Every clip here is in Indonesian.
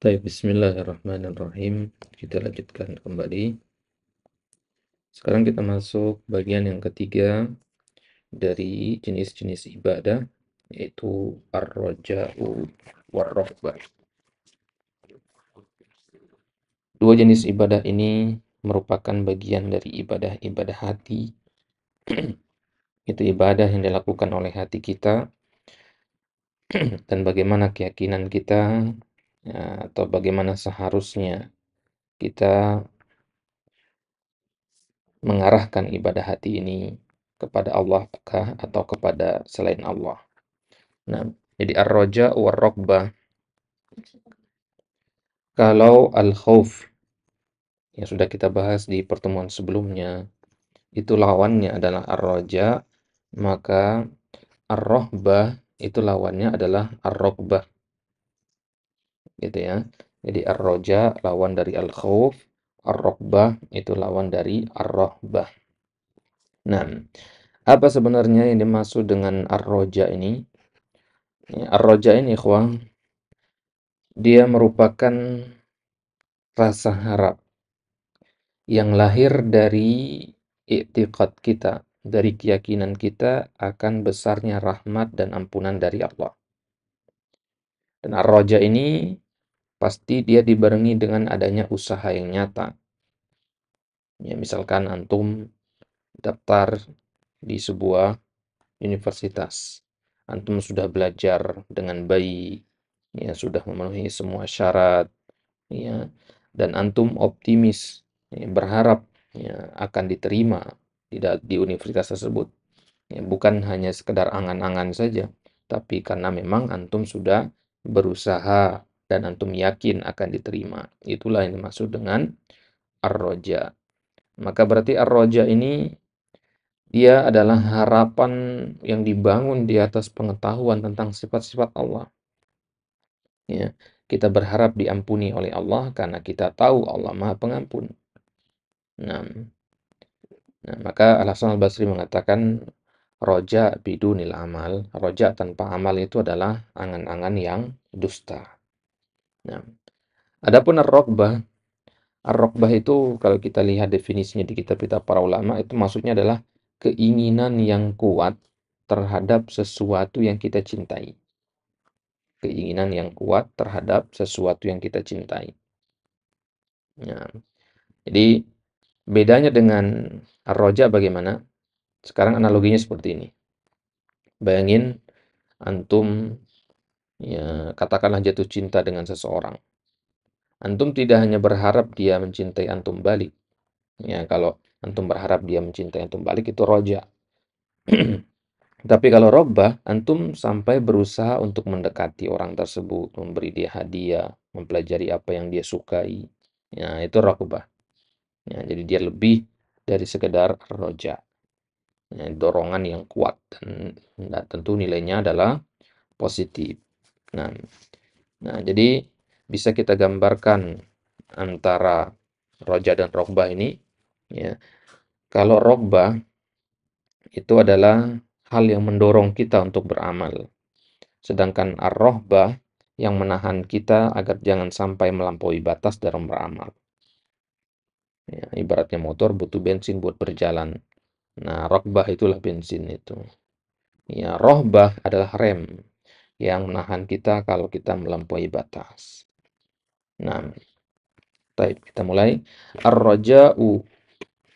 Baik, bismillahirrahmanirrahim. Kita lanjutkan kembali. Sekarang kita masuk bagian yang ketiga dari jenis-jenis ibadah, yaitu ar-raja'u war-raghbah. Dua jenis ibadah ini merupakan bagian dari ibadah-ibadah hati. Itu ibadah yang dilakukan oleh hati kita dan bagaimana keyakinan kita, atau bagaimana seharusnya kita mengarahkan ibadah hati ini kepada Allah kah atau kepada selain Allah. Nah, jadi ar-raja war-raghbah. Kalau al-khauf yang sudah kita bahas di pertemuan sebelumnya, itu lawannya adalah ar-raja, maka ar-raghbah itu lawannya adalah ar-raghbah, gitu ya. Jadi ar-raja lawan dari al-khauf, ar-raghbah itu lawan dari ar-rahbah. Nah, apa sebenarnya yang dimaksud dengan ar-raja ini? Ar-raja ini, ikhwah, dia merupakan rasa harap yang lahir dari i'tiqad kita, dari keyakinan kita akan besarnya rahmat dan ampunan dari Allah. Dan ar-raja ini pasti dia dibarengi dengan adanya usaha yang nyata. Ya, misalkan antum daftar di sebuah universitas. Antum sudah belajar dengan baik, ya, sudah memenuhi semua syarat, ya, dan antum optimis, ya, berharap, ya, akan diterima di universitas tersebut. Ya, bukan hanya sekedar angan-angan saja, tapi karena memang antum sudah berusaha dan antum yakin akan diterima. Itulah yang dimaksud dengan ar-raja. Maka berarti ar-raja ini dia adalah harapan yang dibangun di atas pengetahuan tentang sifat-sifat Allah. Ya, kita berharap diampuni oleh Allah karena kita tahu Allah Maha Pengampun. Nah, maka Al-Hasan Al-Basri mengatakan roja bidunil amal, roja tanpa amal itu adalah angan-angan yang dusta. Nah, adapun ar-raghbah, ar-raghbah itu kalau kita lihat definisinya di kitab-kitab para ulama itu maksudnya adalah keinginan yang kuat terhadap sesuatu yang kita cintai. Keinginan yang kuat terhadap sesuatu yang kita cintai. Nah, jadi bedanya dengan ar-raja bagaimana? Sekarang analoginya seperti ini. Bayangin antum, ya, katakanlah jatuh cinta dengan seseorang. Antum tidak hanya berharap dia mencintai antum balik. Ya, kalau antum berharap dia mencintai antum balik itu roja. Tapi kalau robbah, antum sampai berusaha untuk mendekati orang tersebut, memberi dia hadiah, mempelajari apa yang dia sukai. Ya, itu robbah. Ya, jadi dia lebih dari sekedar roja. Ya, dorongan yang kuat dan tentu nilainya adalah positif. Nah, jadi bisa kita gambarkan antara roja dan rogbah ini. Ya, kalau rogbah itu adalah hal yang mendorong kita untuk beramal. Sedangkan ar-rahbah yang menahan kita agar jangan sampai melampaui batas dalam beramal. Ya, ibaratnya motor butuh bensin buat berjalan. Nah, raghbah itulah bensin itu. Ya, rohbah adalah rem yang menahan kita kalau kita melampaui batas. Nah, baik, kita mulai. Ar-raja'u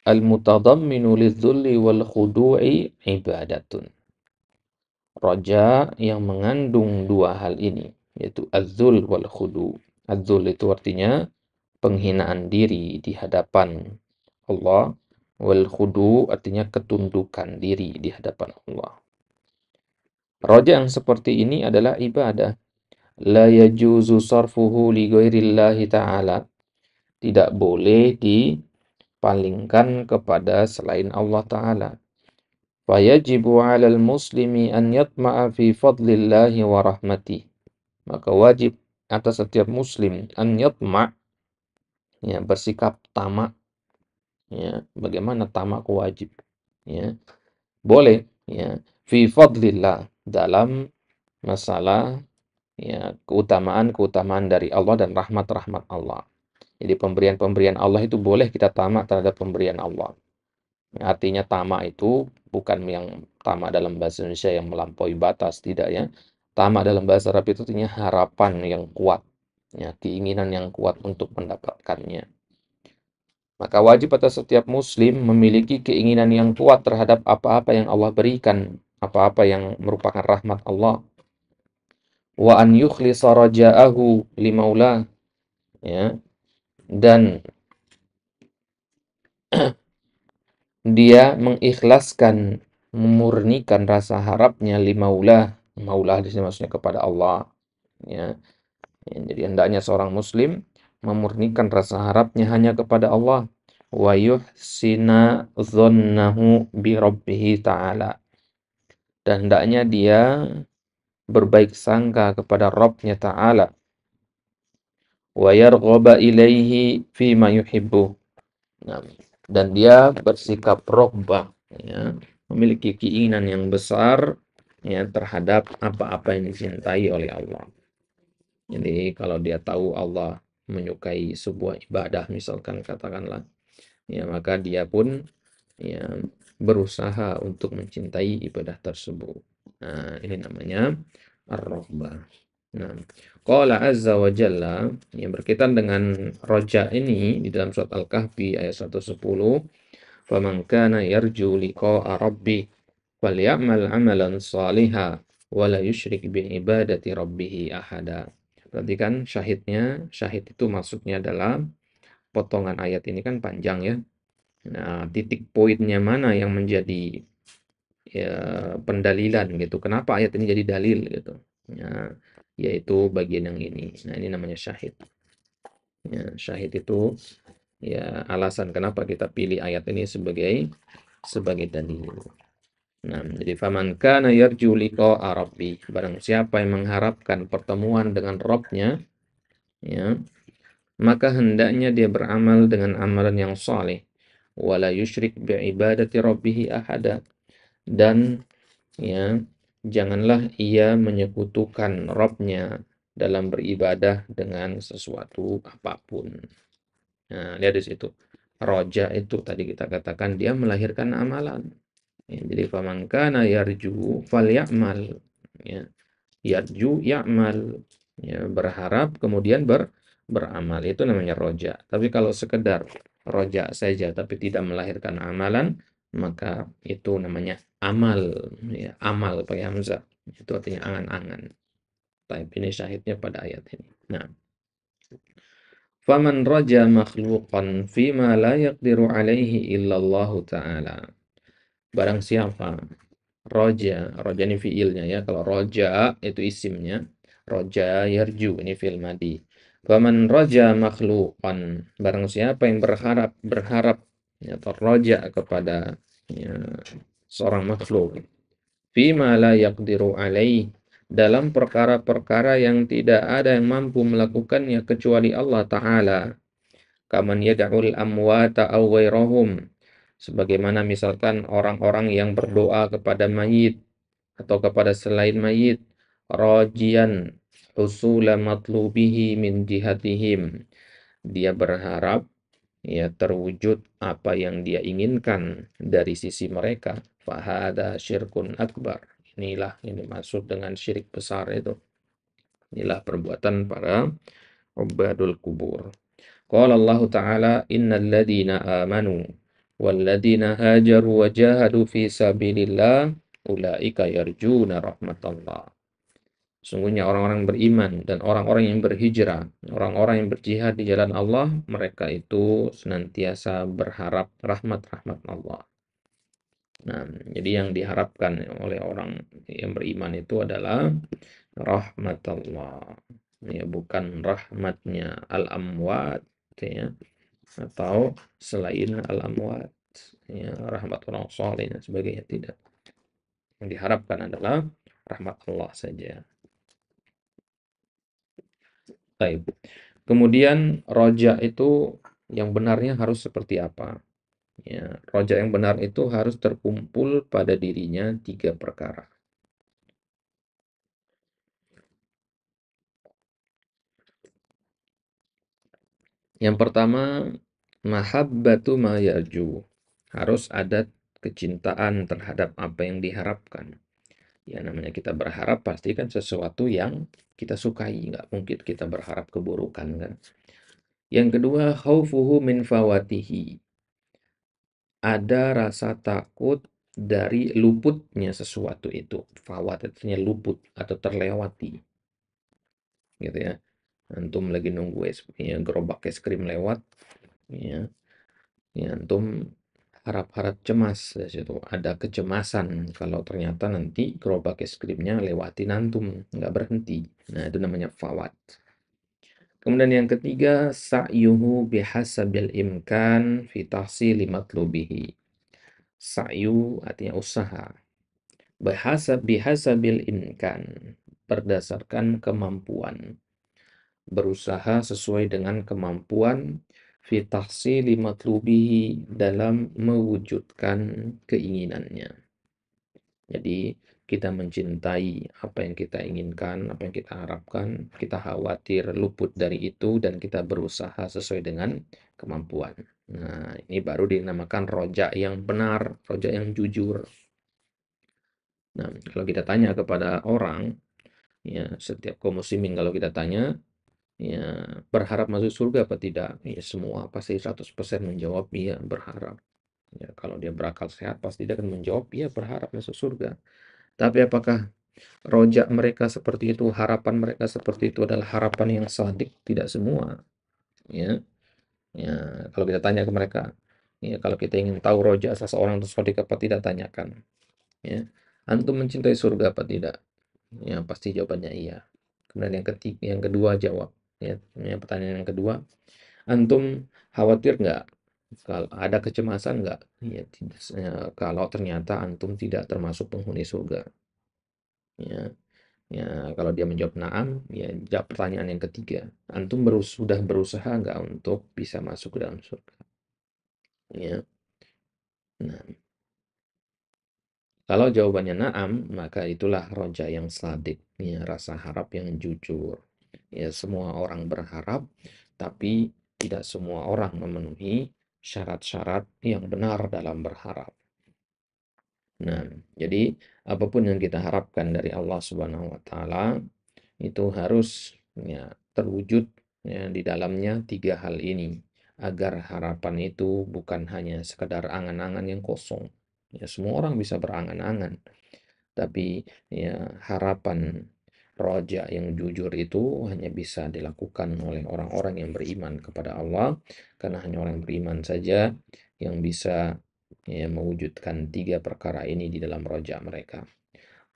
al-mutadamminu lidh-dhulli wal khudu'i ibadatun. Raja yang mengandung dua hal ini, yaitu az-zul wal khudu. Az-zul itu artinya penghinaan diri di hadapan Allah, wal khudu artinya ketundukan diri di hadapan Allah. Raja yang seperti ini adalah ibadah. La yajuzu sarfuhu li ghairillahi ta'ala. Tidak boleh dipalingkan kepada selain Allah Ta'ala. Fayajibu 'alal muslimi an yatma'a fi fadlillahi wa rahmatih. Maka wajib atas setiap muslim an yatma', ya, bersikap tamak. Ya, bagaimana tamak wajib? Ya, boleh, ya, fi fadlillah, dalam masalah ya keutamaan-keutamaan dari Allah dan rahmat-rahmat Allah. Jadi pemberian-pemberian Allah itu boleh kita tamak terhadap pemberian Allah. Artinya tamak itu bukan yang tamak dalam bahasa Indonesia yang melampaui batas, tidak ya. Tamak dalam bahasa Arab itu artinya harapan yang kuat, ya, keinginan yang kuat untuk mendapatkannya. Maka wajib atas setiap muslim memiliki keinginan yang kuat terhadap apa-apa yang Allah berikan, apa-apa yang merupakan rahmat Allah. Wa an yukhlisa raja'ahu limaula, ya. Dan dia mengikhlaskan, memurnikan rasa harapnya limaulah. Maulah di sini maksudnya kepada Allah, ya. Jadi hendaknya seorang muslim memurnikan rasa harapnya hanya kepada Allah, wa yuhsina dzannahu bi rabbih ta'ala. Dan hendaknya dia berbaik sangka kepada Rabb-Nya Ta'ala, wa yarghaba ilaihi fima yuhibbu. Nah, dan dia bersikap roghbah, ya, memiliki keinginan yang besar, ya, terhadap apa-apa yang dicintai oleh Allah. Jadi kalau dia tahu Allah menyukai sebuah ibadah, misalkan katakanlah, ya, maka dia pun, ya, berusaha untuk mencintai ibadah tersebut. Nah, ini namanya ar-raghbah. Nah, qala azza wa jalla, yang berkaitan dengan roja ini di dalam surat Al-Kahfi ayat 110, "Faman kana yarju liqa'a rabbih falyamal 'amalan shalihan wa la yusyrik bi ibadati rabbih ahada." Perhatikan syahidnya, syahid itu maksudnya adalah potongan ayat ini kan panjang ya. Nah, titik poinnya mana yang menjadi, ya, pendalilan gitu. Kenapa ayat ini jadi dalil gitu. Ya, yaitu bagian yang ini. Nah, ini namanya syahid. Ya, syahid itu, ya, alasan kenapa kita pilih ayat ini sebagai dalil. Nah, jadi faman kana yarju liqa'a rabbih, barang siapa yang mengharapkan pertemuan dengan Rabb-nya, ya, maka hendaknya dia beramal dengan amalan yang saleh, wala yusyrik bi ibadati rabbih ahada, dan, ya, janganlah ia menyekutukan Rabb-nya dalam beribadah dengan sesuatu apapun. Nah, lihat di situ. Roja itu tadi kita katakan dia melahirkan amalan. Ya, jadi faman kana yarju falyamal. Ya, yarju ya'mal. Ya, berharap kemudian beramal. Itu namanya roja. Tapi kalau sekedar roja saja tapi tidak melahirkan amalan, maka itu namanya amal. Ya, amal pakai hamzah. Itu artinya angan-angan. Tapi ini syahidnya pada ayat ini. Nah, faman raja makhluqan fima la yaqdiru alaihi illallah ta'ala. Barang siapa roja, roja ini fiilnya ya. Kalau roja itu isimnya. Roja yarju ini fiil madi. Faman raja makhluqan. Barang siapa yang berharap, ya, atau roja kepada, ya, seorang makhluk. Fima la yaqdiru alaih. Dalam perkara-perkara yang tidak ada yang mampu melakukannya kecuali Allah Ta'ala. Kaman yad'ul amwata aw ghairahum, sebagaimana misalkan orang-orang yang berdoa kepada mayit atau kepada selain mayit, rajian husula matlubihi min jihatihim, dia berharap, ya, terwujud apa yang dia inginkan dari sisi mereka. Fahada syirkun akbar, inilah ini maksud dengan syirik besar itu. Inilah perbuatan para ubadul kubur. Qala Allah Ta'ala, innal ladzina amanu wal ladzina hajaru wa jahadu fi sabilillah ulaika yarjuna rahmatallah. Sungguhnya orang-orang beriman dan orang-orang yang berhijrah, orang-orang yang berjihad di jalan Allah, mereka itu senantiasa berharap rahmat-rahmat Allah. Nah, jadi yang diharapkan oleh orang yang beriman itu adalah rahmat Allah. Ya, bukan rahmatnya al-amwat, ya, atau selain al-amwat, ya, rahmat orang soleh dan sebagainya, tidak. Yang diharapkan adalah rahmat Allah saja. Baik. Kemudian roja itu yang benarnya harus seperti apa? Ya, roja yang benar itu harus terkumpul pada dirinya 3 perkara. Yang pertama, mahabbatu ma yarju. Harus ada kecintaan terhadap apa yang diharapkan. Ya namanya kita berharap pasti kan sesuatu yang kita sukai, nggak mungkin kita berharap keburukan kan. Yang kedua, khaufuhu min fawatihi. Ada rasa takut dari luputnya sesuatu itu. Fawat itu artinya luput atau terlewati, gitu ya. Antum lagi nunggu ya, gerobak es krim lewat, ya, ya antum harap-harap cemas dari situ. Ada kecemasan kalau ternyata nanti gerobak es krimnya lewatin antum, nggak berhenti. Nah, itu namanya fawat. Kemudian yang ketiga, sa'yuhu bihasabil imkan fi tahsili matlubihi. Sa'yu artinya usaha. Bihasabil imkan, berdasarkan kemampuan. Berusaha sesuai dengan kemampuan fi tahsili matlubihi, dalam mewujudkan keinginannya. Jadi kita mencintai apa yang kita inginkan, apa yang kita harapkan, kita khawatir luput dari itu dan kita berusaha sesuai dengan kemampuan. Nah, ini baru dinamakan roja yang benar, roja yang jujur. Nah, kalau kita tanya kepada orang, ya setiap kaum muslimin kalau kita tanya, ya berharap masuk surga apa tidak? Ya semua pasti 100% menjawab iya berharap. Ya, kalau dia berakal sehat pasti dia akan menjawab iya berharap masuk surga. Tapi apakah rojak mereka seperti itu, harapan mereka seperti itu adalah harapan yang sadik? Tidak semua. Ya, ya kalau kita tanya ke mereka, ya kalau kita ingin tahu rojak seseorang itu sadik apa tidak, tanyakan. Ya, antum mencintai surga apa tidak? Ya pasti jawabannya iya. Kemudian yang kedua jawab. Ya, pertanyaan yang kedua, antum khawatir nggak? Kalau ada kecemasan nggak? Ya, tidak. Ya, kalau ternyata antum tidak termasuk penghuni surga. Ya, ya kalau dia menjawab na'am, ya jawab pertanyaan yang ketiga. Antum sudah berusaha nggak untuk bisa masuk ke dalam surga? Ya. Nah, kalau jawabannya na'am, maka itulah roja yang sadik, ya, rasa harap yang jujur. Ya, semua orang berharap, tapi tidak semua orang memenuhi syarat-syarat yang benar dalam berharap. Nah, jadi apapun yang kita harapkan dari Allah Subhanahu wa taala itu harus, ya, terwujud, ya, di dalamnya tiga hal ini, agar harapan itu bukan hanya sekedar angan-angan yang kosong. Ya, semua orang bisa berangan-angan, tapi ya harapan roja yang jujur itu hanya bisa dilakukan oleh orang-orang yang beriman kepada Allah, karena hanya orang yang beriman saja yang bisa, ya, mewujudkan tiga perkara ini di dalam roja mereka.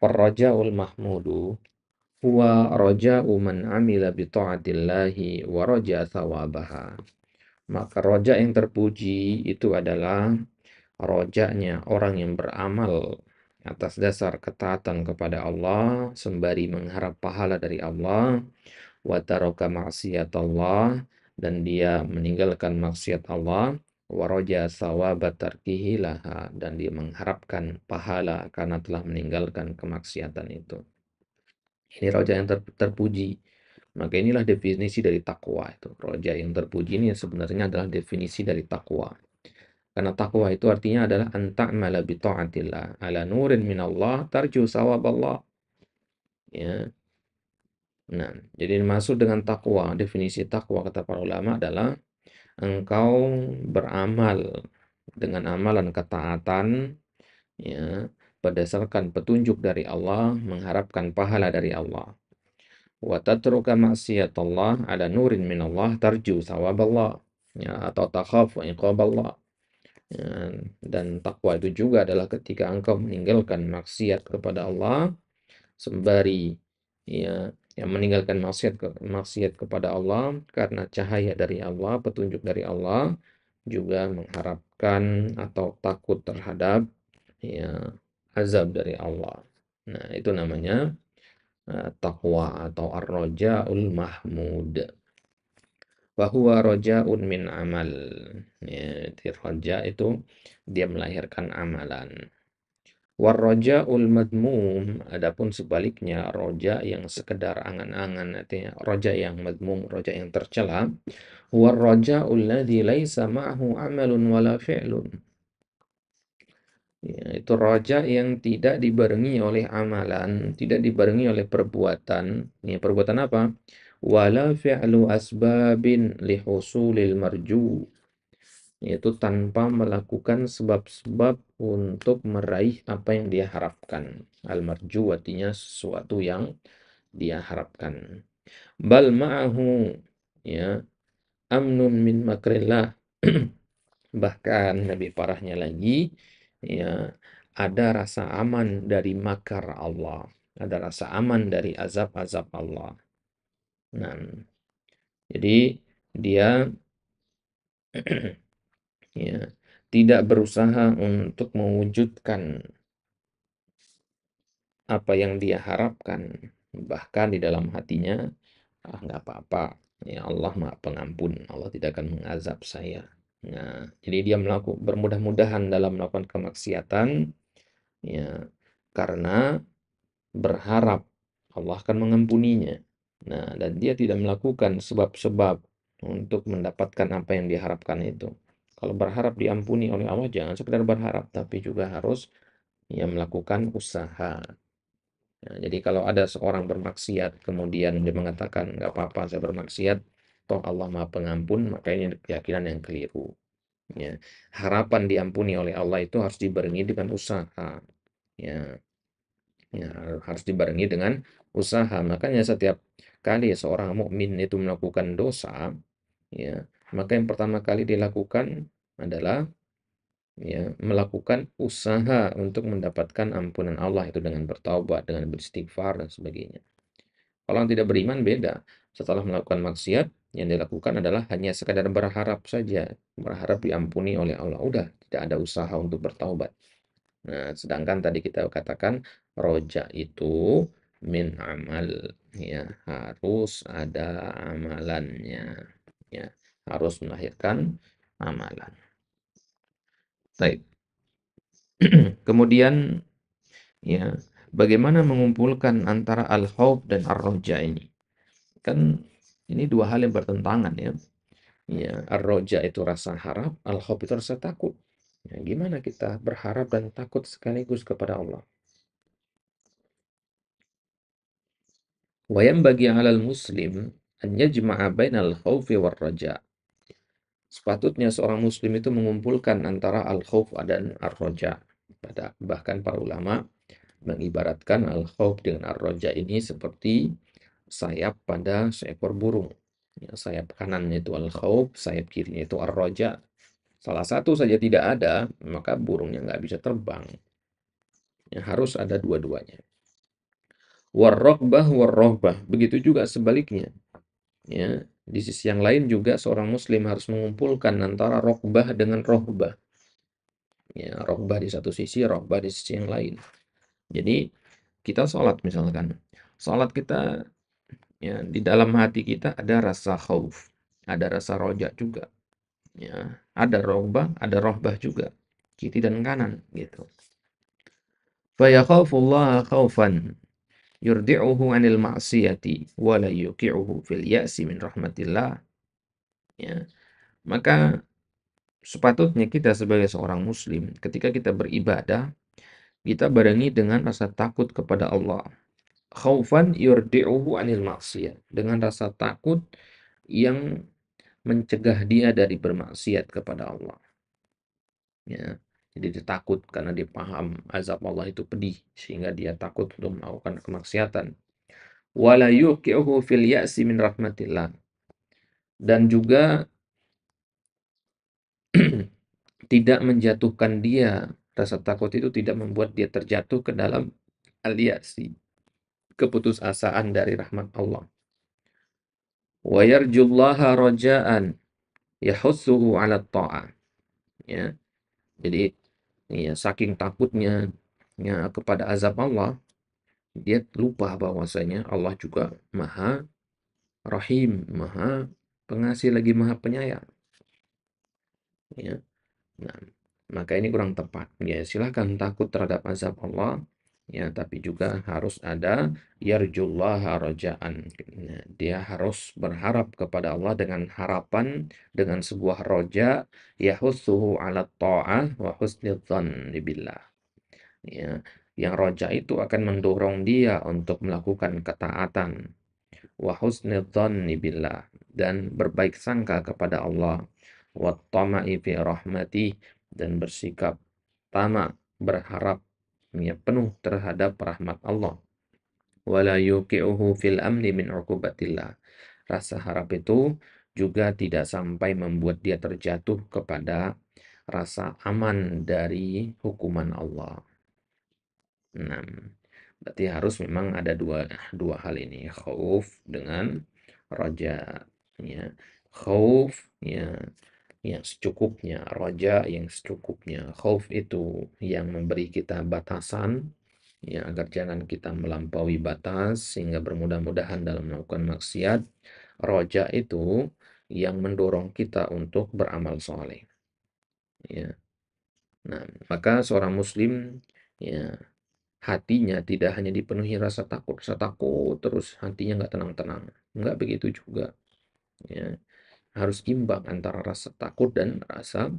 Ar-raja'ul mahmudu huwa raja'u man amila bi ta'atillahi wa raja thawabaha. Maka roja yang terpuji itu adalah rojaknya orang yang beramal atas dasar ketaatan kepada Allah sembari mengharap pahala dari Allah, wa taraka maksiatallah, dan dia meninggalkan maksiat Allah, wa raja thawaba tarkihi laha, dan dia mengharapkan pahala karena telah meninggalkan kemaksiatan itu. Ini roja yang terpuji. Maka inilah definisi dari takwa itu. Roja yang terpuji ini sebenarnya adalah definisi dari takwa. Karena takwa itu artinya adalah anta'mala bi ta'atillah ala nurin minallah tarju sawaballah. Ya. Nah, jadi maksud dengan takwa, definisi takwa kata para ulama adalah engkau beramal dengan amalan ketaatan, ya, berdasarkan petunjuk dari Allah, mengharapkan pahala dari Allah. Wa tatruka maksiatallah ala nurin minallah tarju sawaballah. Ya, atau takhafu iqaballah. Ya, dan takwa itu juga adalah ketika engkau meninggalkan maksiat kepada Allah sembari, ya, yang meninggalkan maksiat kepada Allah karena cahaya dari Allah, petunjuk dari Allah, juga mengharapkan atau takut terhadap, ya, azab dari Allah. Nah, itu namanya takwa atau ar-rajaul mahmud. Bahwa rojaun min amal. Ya, roja itu dia melahirkan amalan. Warraja'ul madmum, adapun sebaliknya roja yang sekedar angan-angan, artinya roja yang madmum, roja yang tercela. Warraja'ul ladzi laisa ma'ahu amalun wala fi'lun. Ya, itu roja yang tidak dibarengi oleh amalan, tidak dibarengi oleh perbuatan. Ya, perbuatan apa? Wala fi'lu asbabin lihusulil marju. Yaitu tanpa melakukan sebab-sebab untuk meraih apa yang dia harapkan. Al-marju artinya sesuatu yang dia harapkan. Bal ma'ahu, ya, amnun min makrillah. Bahkan lebih parahnya lagi, ya, ada rasa aman dari makar Allah, ada rasa aman dari azab-azab Allah. Nah, jadi dia ya tidak berusaha untuk mewujudkan apa yang dia harapkan, bahkan di dalam hatinya, nggak apa-apa, ya Allah Maha Pengampun, Allah tidak akan mengazab saya. Nah, jadi dia bermudah-mudahan dalam melakukan kemaksiatan, ya, karena berharap Allah akan mengampuninya. Nah, dan dia tidak melakukan sebab-sebab untuk mendapatkan apa yang diharapkan itu. Kalau berharap diampuni oleh Allah, jangan sekedar berharap, tapi juga harus ya melakukan usaha. Nah, jadi kalau ada seorang bermaksiat, kemudian dia mengatakan, nggak apa-apa saya bermaksiat, toh Allah Maha Pengampun, maka ini keyakinan yang keliru. Ya. Harapan diampuni oleh Allah itu harus dibarengi dengan usaha. Ya, ya, harus dibarengi dengan usaha. Makanya setiap kali seorang mukmin itu melakukan dosa, ya, maka yang pertama kali dilakukan adalah ya melakukan usaha untuk mendapatkan ampunan Allah itu dengan bertaubat, dengan beristighfar dan sebagainya. Kalau yang tidak beriman beda. Setelah melakukan maksiat, yang dilakukan adalah hanya sekadar berharap saja, berharap diampuni oleh Allah. Udah, tidak ada usaha untuk bertaubat. Nah, sedangkan tadi kita katakan roja itu min amal, ya harus ada amalannya, ya harus melahirkan amalan. Baik. Kemudian ya, bagaimana mengumpulkan antara al-khauf dan ar-roja ini? Kan ini dua hal yang bertentangan ya. Ya, ar-roja itu rasa harap, al-khauf itu rasa takut. Ya, gimana kita berharap dan takut sekaligus kepada Allah? Wa yanbaghi 'alal muslim an yajma'a bainal khaufi war raja. Sepatutnya seorang muslim itu mengumpulkan antara al-khauf dan ar-raja. Bahkan para ulama mengibaratkan al-khauf dengan ar-raja ini seperti sayap pada seekor burung. Ya, sayap kanannya itu al-khauf, sayap kirinya itu ar-raja. Salah satu saja tidak ada, maka burungnya nggak bisa terbang. Ya, harus ada dua-duanya. Warrohbah warrohbah. Begitu juga sebaliknya. Ya, di sisi yang lain juga seorang muslim harus mengumpulkan antara rokbah dengan rohbah. Ya, rokbah di satu sisi, rohbah di sisi yang lain. Jadi kita sholat misalkan. Sholat kita ya di dalam hati kita ada rasa khauf, ada rasa roja juga. Ya, ada rohbah, ada rohbah juga. Kiri dan kanan gitu. Fa yakhafullaha khaufan yurdi'uhu 'anil ma'siyati wa la yuqi'uhu fil ya'si min rahmatillah. Ya, maka sepatutnya kita sebagai seorang muslim ketika kita beribadah, kita barengi dengan rasa takut kepada Allah. Khaufan yurdi'uhu 'anil ma'siyah, dengan rasa takut yang mencegah dia dari bermaksiat kepada Allah. Ya. Jadi dia takut karena dia paham azab Allah itu pedih sehingga dia takut untuk melakukan kemaksiatan. Wala yuqi'uhu fil ya'si min rahmatillah. Dan juga tidak menjatuhkan dia, rasa takut itu tidak membuat dia terjatuh ke dalam aliasi, keputusasaan dari rahmat Allah. Wa yarjullaha raja'an yahussuhu 'ala ta'ah. Ya. Jadi ya, saking takutnya ya, kepada azab Allah, dia lupa bahwasanya Allah juga Maha Rahim, Maha Pengasih lagi Maha Penyayang. Ya. Nah, maka ini kurang tepat. Ya, silahkan takut terhadap azab Allah, ya, tapi juga harus ada yarjullaha rajaan. Ya, dia harus berharap kepada Allah dengan harapan, dengan sebuah roja, yahussuhu ala ta'ah wa husnil dhanni billah. Ya, yang roja itu akan mendorong dia untuk melakukan ketaatan, wa husnidzanni billah, dan berbaik sangka kepada Allah, wa tama'i fi rahmatih, dan bersikap tamak, berharap, ya, penuh terhadap rahmat Allah, wala yuqi'uhu fil amni min uqubatillah. Rasa harap itu juga tidak sampai membuat dia terjatuh kepada rasa aman dari hukuman Allah. Nah, berarti harus memang ada dua hal ini, khauf dengan roja, ya. Khauf, ya, yang secukupnya, roja yang secukupnya. Khauf itu yang memberi kita batasan, ya, agar jangan kita melampaui batas sehingga bermudah-mudahan dalam melakukan maksiat. Roja itu yang mendorong kita untuk beramal soleh, ya. Nah, maka seorang muslim, ya, hatinya tidak hanya dipenuhi rasa takut terus hatinya nggak tenang-tenang. Nggak begitu juga. Ya. Harus imbang antara rasa takut dan rasa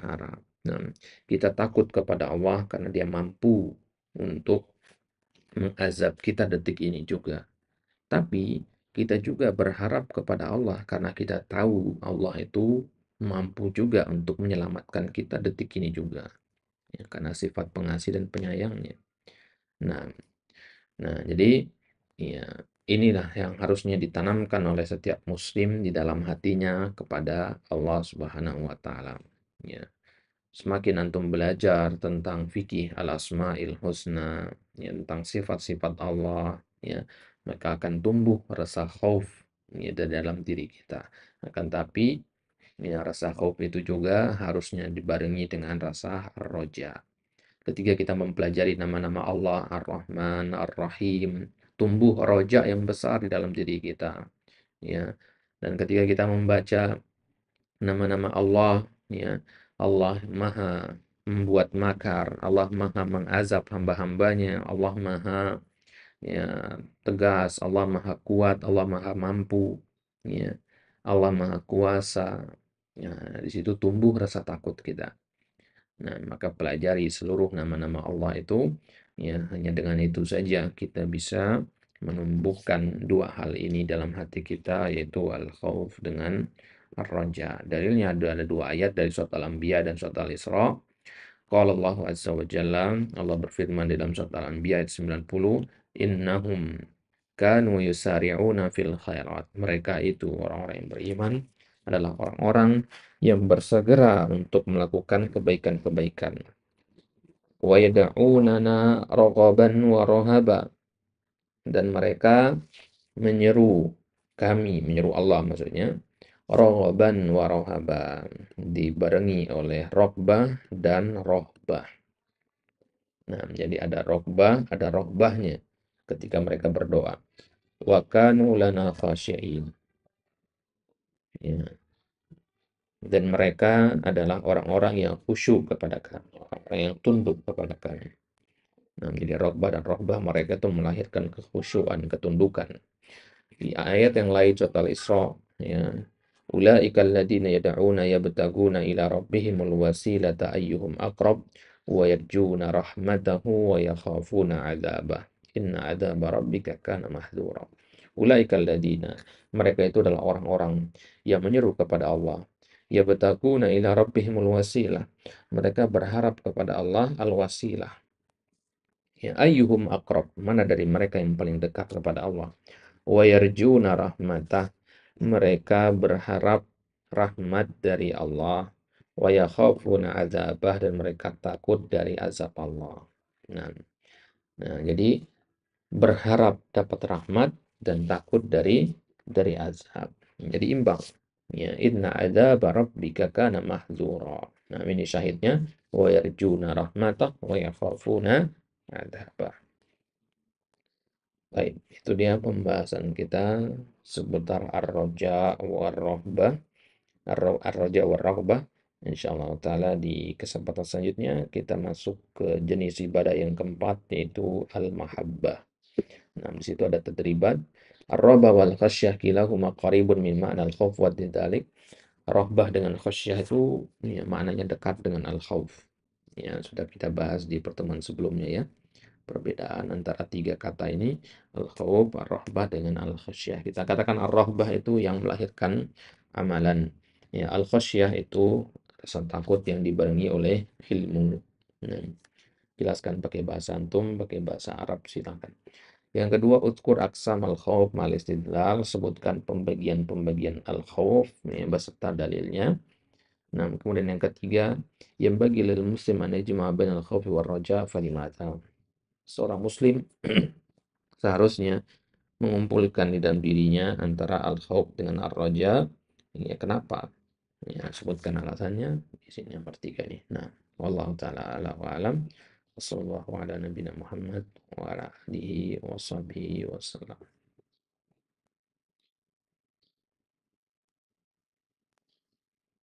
harap. Nah, kita takut kepada Allah karena Dia mampu untuk mengazab kita detik ini juga. Tapi kita juga berharap kepada Allah karena kita tahu Allah itu mampu juga untuk menyelamatkan kita detik ini juga. Ya, karena sifat pengasih dan penyayangnya. Nah, jadi, ya, inilah yang harusnya ditanamkan oleh setiap muslim di dalam hatinya kepada Allah Subhanahu wa taala. Ya. Semakin antum belajar tentang fikih al-asmaul husna, ya, tentang sifat-sifat Allah, ya, maka akan tumbuh rasa khauf, ya, di dalam diri kita. Akan tapi, ya, rasa khauf itu juga harusnya dibarengi dengan rasa roja. Ketika kita mempelajari nama-nama Allah, Ar-Rahman, Ar-Rahim, tumbuh roja yang besar di dalam diri kita. Ya. Dan ketika kita membaca nama-nama Allah, ya, Allah Maha membuat makar, Allah Maha mengazab hamba-hambanya, Allah Maha, ya, tegas, Allah Maha kuat, Allah Maha mampu, ya, Allah Maha kuasa. Ya, di situ tumbuh rasa takut kita. Nah, maka pelajari seluruh nama-nama Allah itu, ya, hanya dengan itu saja kita bisa menumbuhkan dua hal ini dalam hati kita, yaitu al-khauf dengan ar-raja. Dalilnya ada dua ayat dari surat Al-Anbiya dan surat Al-Isra. Qala Allah Azza wa Jalla, Allah berfirman di dalam surat Al-Anbiya ayat 90, innahum kanu yusari'una fil khairat. Mereka itu orang-orang yang beriman adalah orang-orang yang bersegera untuk melakukan kebaikan-kebaikan. Wa yad'unana raghaban wa rahaba, dan mereka menyeru kami, menyeru Allah maksudnya, raghaban wa rahaba, dibarengi oleh raghbah dan rahbah. Nah, jadi ada raghbah, ada rahbahnya ketika mereka berdoa. Wa kanu lana khashi'in. Ya. Dan mereka adalah orang-orang yang khusyuk kepada kami, orang yang tunduk kepada kami. Nah, jadi rohbah dan rohbah mereka itu melahirkan kekhusyuan, ketundukan. Di ayat yang lain surat Al-Isra, ya, ulaika alladziina yad'una yabtaguna ila rabbihimul wasilata ayyuhum aqrab wa yarjuna rahmatahu wa yakhafuna 'adzabah. Inna 'adzaba rabbika kana mahdhura. Ulaika alladziina, mereka itu adalah orang-orang yang menyeru kepada Allah. Yabtaguna ila rabbihimul wasilah. Mereka berharap kepada Allah al-wasilah. Ya, ayyuhum aqrab, mana dari mereka yang paling dekat kepada Allah. Wa yarjuna rahmatah, mereka berharap rahmat dari Allah. Wa yakhafuna azabah, dan mereka takut dari azab Allah. Nah, jadi berharap dapat rahmat dan takut dari azab. Jadi imbang. Ya, inna adzab rabbika kana mahdzura. Nah, ini syahidnya, wa yarjuna rahmatah wa yakhafuna adzabah. Baik, itu dia pembahasan kita seputar ar-roja war-rohbah, ar-roja war-rohbah. Insyaallah taala di kesempatan selanjutnya kita masuk ke jenis ibadah yang keempat yaitu al-mahabbah. Nah, di situ ada tadribat ar-rahbah wal khasyah kilahuma qaribun min ma'na al-khauf wa dzalik. Rahbah dengan khasyah itu ya, maknanya dekat dengan al-khauf. Ya, sudah kita bahas di pertemuan sebelumnya ya. Perbedaan antara tiga kata ini, al-khauf, ar-rahbah dengan al-khasyah. Kita katakan ar-rahbah itu yang melahirkan amalan. Ya, al-khasyah itu rasa takut yang dibarengi oleh ilmu. Nah, jelaskan pakai bahasa antum, pakai bahasa Arab silakan. Yang kedua, utskur aqsam al-khauf mal istidlal, sebutkan pembagian-pembagian al-khauf ya, beserta dalilnya. Nah, kemudian yang ketiga, yang bagi lil muslim an yajma'a bainal khaufi war raja falimata. Seorang muslim seharusnya mengumpulkan di dalam dirinya antara al-khauf dengan ar-raja. Ini ya, kenapa? Ya, sebutkan alasannya di sini yang bertiga nih. Nah, wallahu taala ala wa alam. Wassallallahu ala nabiyina Muhammad wa ala alihi washabihi wasallam.